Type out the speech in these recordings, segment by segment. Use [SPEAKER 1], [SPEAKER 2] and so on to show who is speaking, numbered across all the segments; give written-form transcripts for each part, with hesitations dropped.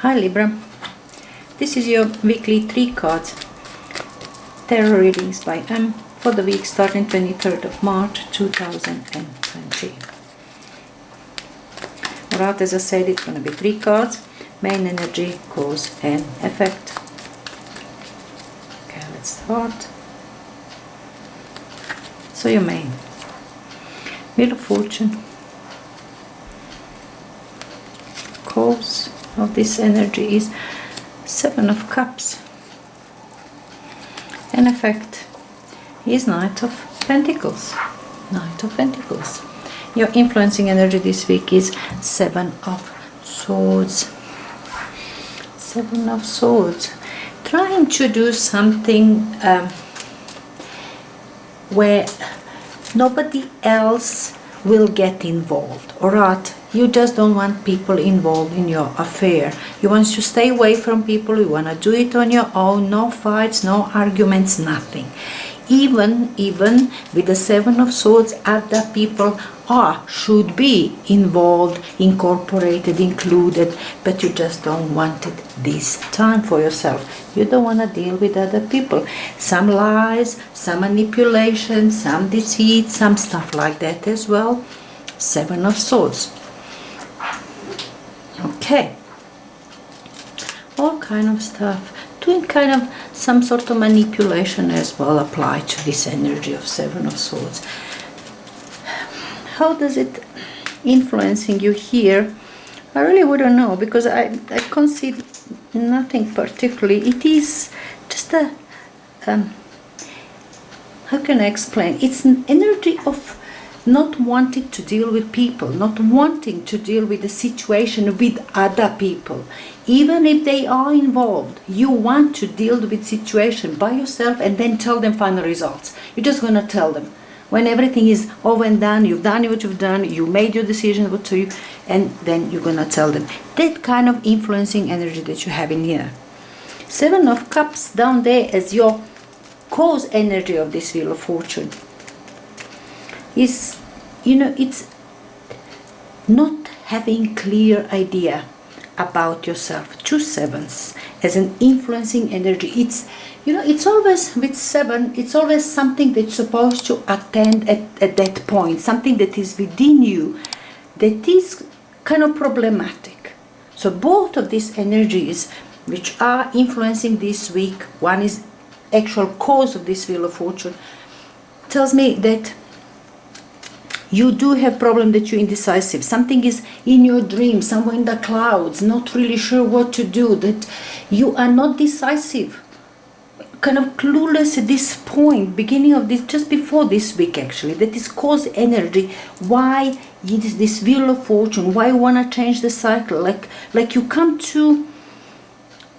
[SPEAKER 1] Hi Libra, this is your weekly 3 cards tarot readings by M for the week starting 23rd of March 2020. Alright, as I said, it's going to be 3 cards: main energy, cause and effect. Okay, let's start. So your main Wheel of Fortune, cause of this energy is 7 of Cups, and effect is Knight of Pentacles. Knight of Pentacles. Your influencing energy this week is 7 of Swords. 7 of Swords. Trying to do something where nobody else will get involved, alright? You just don't want people involved in your affair. You want to stay away from people. You want to do it on your own. No fights, no arguments, nothing. Even with the 7 of Swords, other people should be involved, incorporated, included, but you just don't want it this time for yourself. You don't want to deal with other people. Some lies, some manipulation, some deceit, some stuff like that as well. 7 of Swords. Okay. All kind of stuff. Doing kind of some sort of manipulation as well apply to this energy of 7 of Swords. How does it influencing you here? I really wouldn't know, because I can't see nothing particularly. It is just a how can I explain? It's an energy of not wanting to deal with people, not wanting to deal with the situation with other people. Even if they are involved, you want to deal with situation by yourself and then tell them final results. You're just going to tell them. When everything is over and done, you've done what you've done, you made your decision what to you, and then you're going to tell them. That kind of influencing energy that you have in here. 7 of Cups down there as your cause energy of this Wheel of Fortune. Is, it's not having clear idea about yourself. 2 sevens as an influencing energy. It's always with 7, it's always something that's supposed to attend at that point, something that is within you that is kind of problematic. So both of these energies which are influencing this week, one is actual cause of this Wheel of Fortune, tells me that you do have problem that you're indecisive. Something is in your dream, somewhere in the clouds, not really sure what to do, that you are not decisive, kind of clueless at this point, beginning of this, just before this week actually. That is cause energy. Why is this Wheel of Fortune? Why you want to change the cycle? Like you come to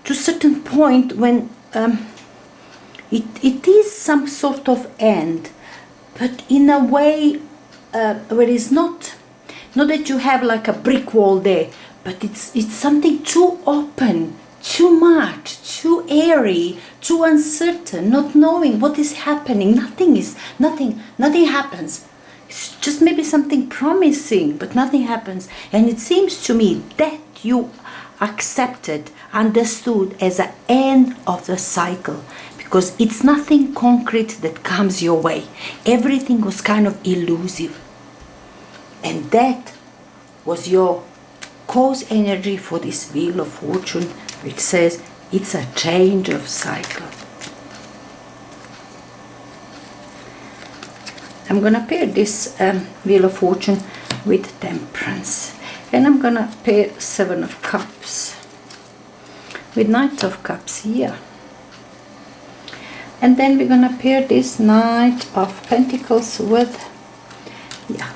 [SPEAKER 1] certain point when it is some sort of end, but in a way where it's not that you have like a brick wall there, but it's something too open, too much, too airy, too uncertain, not knowing what is happening. Nothing happens. It's just maybe something promising, but nothing happens. And it seems to me that you accepted, understood as an end of the cycle, because it's nothing concrete that comes your way. Everything was kind of elusive. And that was your cause energy for this Wheel of Fortune, which says it's a change of cycle. I'm going to pair this Wheel of Fortune with Temperance. And I'm going to pair 7 of Cups with Knight of Cups here. And then we're going to pair this Knight of Pentacles with,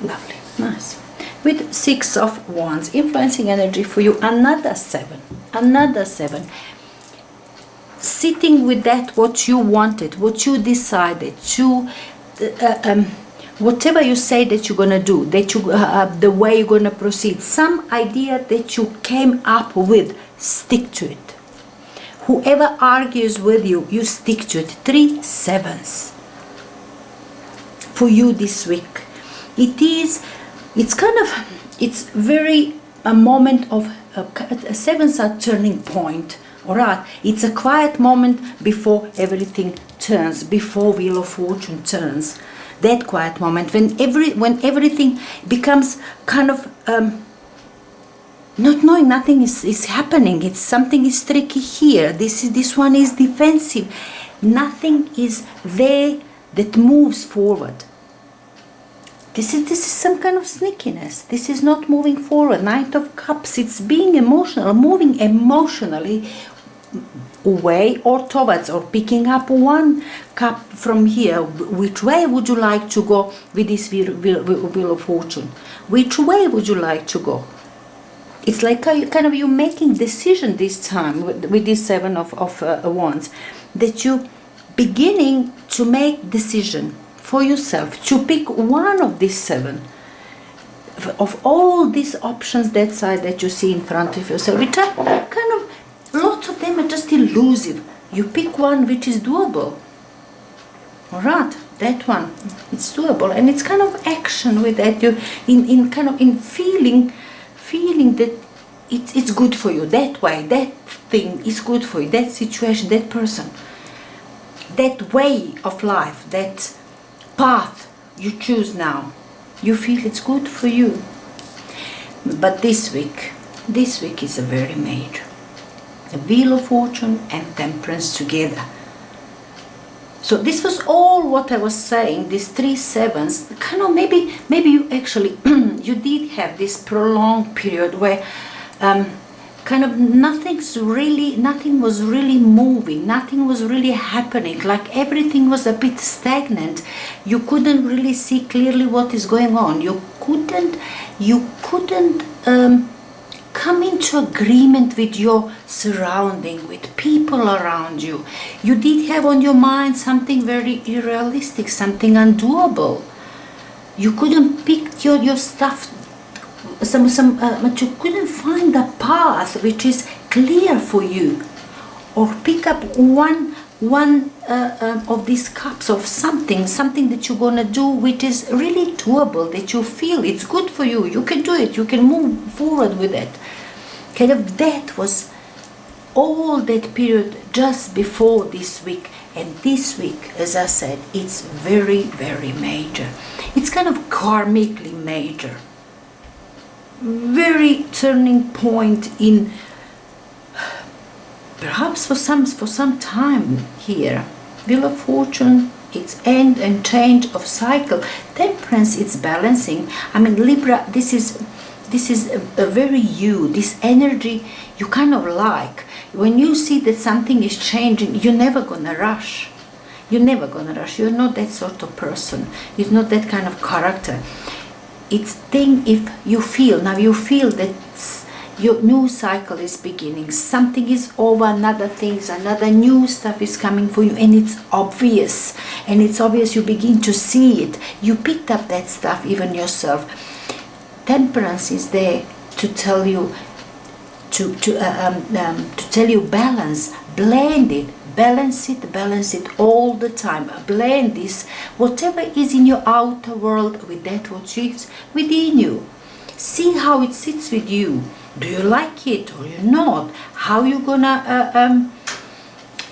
[SPEAKER 1] lovely, nice, with 6 of Wands. Influencing energy for you, another 7. Sitting with that, what you wanted, what you decided to, whatever you say that you're going to do, that you, the way you're going to proceed, some idea that you came up with, stick to it. Whoever argues with you, you stick to it. 3 sevens for you this week. It's very a moment of sevens are turning point. All right, it's a quiet moment before everything turns, before Wheel of Fortune turns. That quiet moment when everything becomes kind of not knowing nothing is happening. It's something is tricky here. This one is defensive. Nothing is there that moves forward. This is some kind of sneakiness. This is not moving forward. Knight of Cups. It's being emotional, moving emotionally away or towards, or picking up one cup from here. Which way would you like to go with this wheel of Fortune? Which way would you like to go? It's like you making decision this time with this Seven of Wands, that you beginning to make decision for yourself to pick one of these seven of all these options that side that you see in front of yourself, which are kind of, lots of them are just elusive. You pick one which is doable. All right, that one, it's doable, and it's kind of action with that. You in feeling that it's good for you. That way, that thing is good for you. That situation, that person, that way of life, that path you choose now, you feel it's good for you. But this week is a very major. The Wheel of Fortune and Temperance together. So this was all what I was saying, these 3 sevens, kind of maybe you actually, you did have this prolonged period where kind of nothing was really moving, nothing was really happening, like everything was a bit stagnant. You couldn't really see clearly what is going on. You couldn't come into agreement with your surrounding, with people around you. You did have on your mind something very unrealistic, something undoable. You couldn't pick your stuff, but you couldn't find a path which is clear for you, or pick up one of these cups of something that you're gonna do which is really doable, that you feel it's good for you. You can do it. You can move forward with it. Kind of that was all that period just before this week. And this week, as I said, it's very, very major. It's kind of karmically major. Very turning point in, perhaps for some time here. Wheel of Fortune, it's end and change of cycle. Temperance, it's balancing. I mean, Libra, this is a very you, this energy you kind of like. When you see that something is changing, you're never gonna rush. You're never gonna rush. You're not that sort of person. You're not that kind of character. It's thing if you feel that your new cycle is beginning, something is over, another new stuff is coming for you, and it's obvious, you begin to see it. You picked up that stuff even yourself. Temperance is there to tell you to tell you balance, blend it, balance it all the time. Blend this, whatever is in your outer world, with that which is within you. See how it sits with you. Do you like it or you not? How you gonna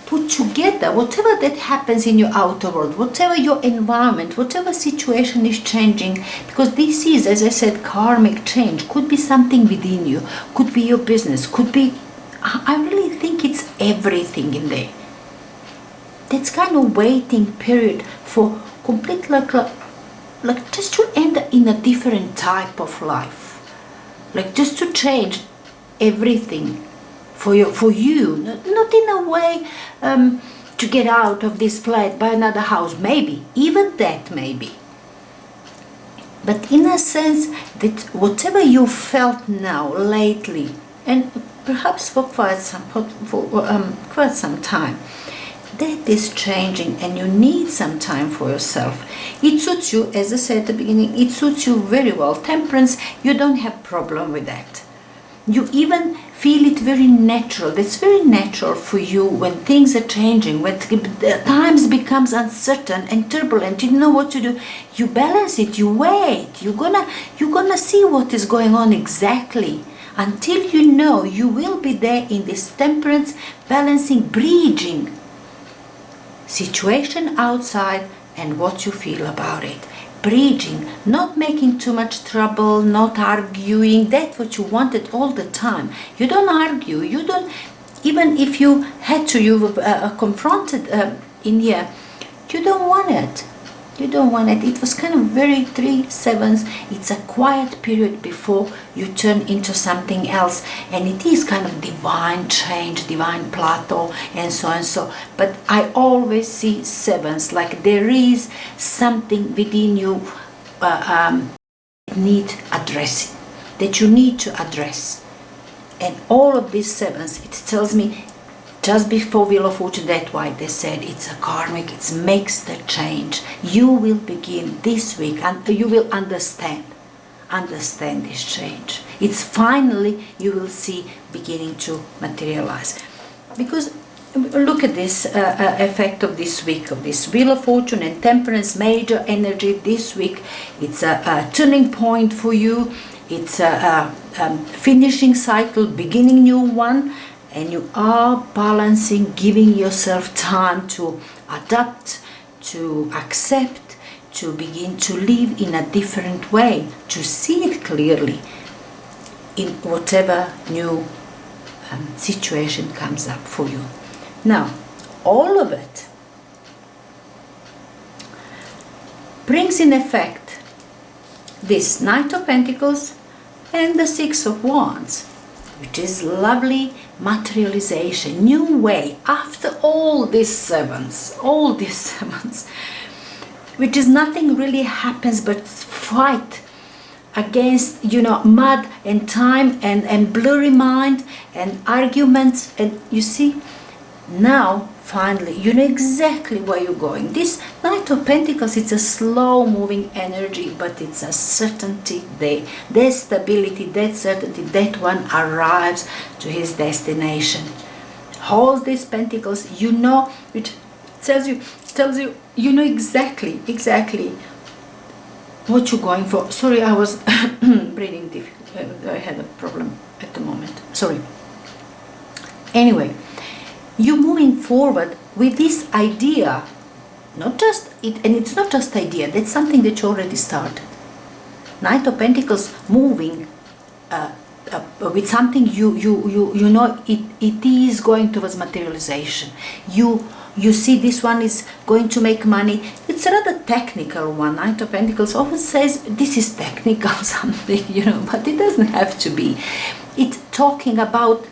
[SPEAKER 1] put together whatever that happens in your outer world, whatever your environment, whatever situation is changing, because this is, as I said, karmic change. Could be something within you, could be your business, could be, I really think it's everything in there. That's kind of waiting period for complete, like just to end in a different type of life, like just to change everything for you, not in a way to get out of this flat, buy another house, maybe, even that maybe, but in a sense that whatever you felt now lately, and perhaps for quite some time, that is changing, and you need some time for yourself. It suits you, as I said at the beginning, it suits you very well. Temperance, you don't have problem with that. You even feel it very natural. That's very natural for you when things are changing, when times becomes uncertain and turbulent. You don't know what to do. You balance it. You wait. You're gonna see what is going on exactly. until you know you will be there in this temperance, balancing, bridging situation outside and what you feel about it. Bridging, not making too much trouble, not arguing. That's what you wanted all the time. You don't argue. You don't, even if you had to, you were confronted in here. You don't want it. You don't want it. It was kind of very 3/7. It's a quiet period before you turn into something else, and it is kind of divine change, divine plateau, and so and so. But I always see sevens, like there is something within you need addressing, that you need to address. And all of these sevens, it tells me just before Wheel of Fortune, that's why they said it's a karmic, it makes the change. You will begin this week and you will understand this change. It's finally, you will see, beginning to materialize. Because look at this effect of this week, of this Wheel of Fortune and Temperance, major energy this week. It's a turning point for you. It's a finishing cycle, beginning new one. And you are balancing, giving yourself time to adapt, to accept, to begin to live in a different way, to see it clearly in whatever new situation comes up for you. Now, all of it brings in effect this Knight of Pentacles and the Six of Wands, which is lovely materialization, new way, after all these sevens, which is nothing really happens but fight against, mud and time and blurry mind and arguments. And you see, now finally you know exactly where you're going. This Knight of Pentacles, it's a slow moving energy, but it's a certainty there. There's stability, that certainty, that one arrives to his destination. Holds these pentacles, which tells you, you know exactly what you're going for. Sorry, I was breathing difficult. I had a problem at the moment. Sorry. Anyway, you're moving forward with this idea, not just it, and it's not just idea. That's something that you already started. Knight of Pentacles moving with something you know it is going towards materialization. You see, this one is going to make money. It's a rather technical one. Knight of Pentacles often says this is technical something, but it doesn't have to be. It's talking about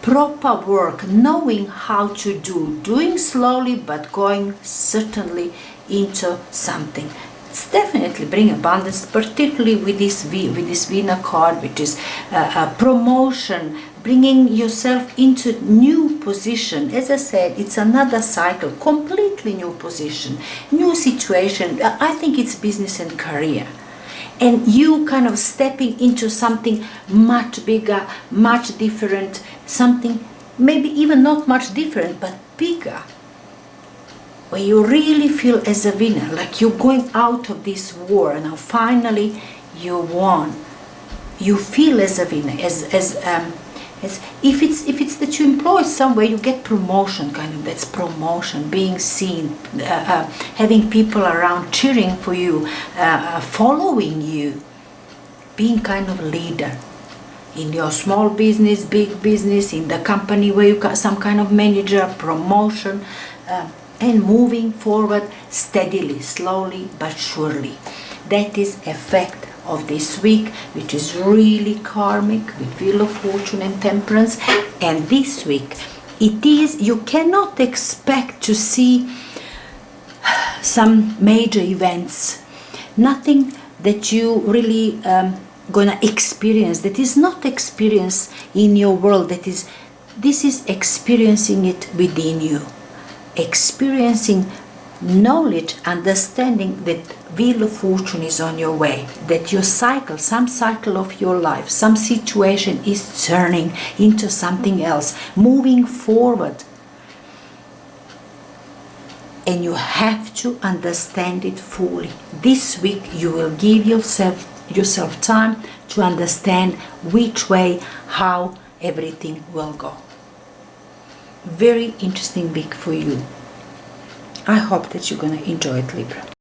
[SPEAKER 1] proper work, knowing how to doing slowly but going certainly into something. It's definitely bring abundance, particularly with this Vina card, which is a promotion, bringing yourself into new position. As I said, it's another cycle, completely new position, new situation. I think it's business and career. And you kind of stepping into something much bigger, much different, something maybe even not much different, but bigger, where you really feel as a winner, like you're going out of this war, and now finally you won. You feel as a winner, as if it's that you employ somewhere, you get promotion, kind of. That's promotion, being seen, having people around cheering for you, following you, being kind of leader in your small business, big business, in the company where you got some kind of manager, promotion, and moving forward steadily, slowly but surely. That is effect of this week, which is really karmic, with Wheel of Fortune and Temperance. And this week, you cannot expect to see some major events, nothing that you really gonna experience, that is not experienced in your world, this is experiencing it within you, experiencing knowledge, understanding that Wheel of Fortune is on your way, that your cycle, some cycle of your life, some situation is turning into something else, moving forward. And you have to understand it fully. This week you will give yourself yourself time to understand which way, how everything will go. Very interesting week for you. I hope that you're going to enjoy it, Libra.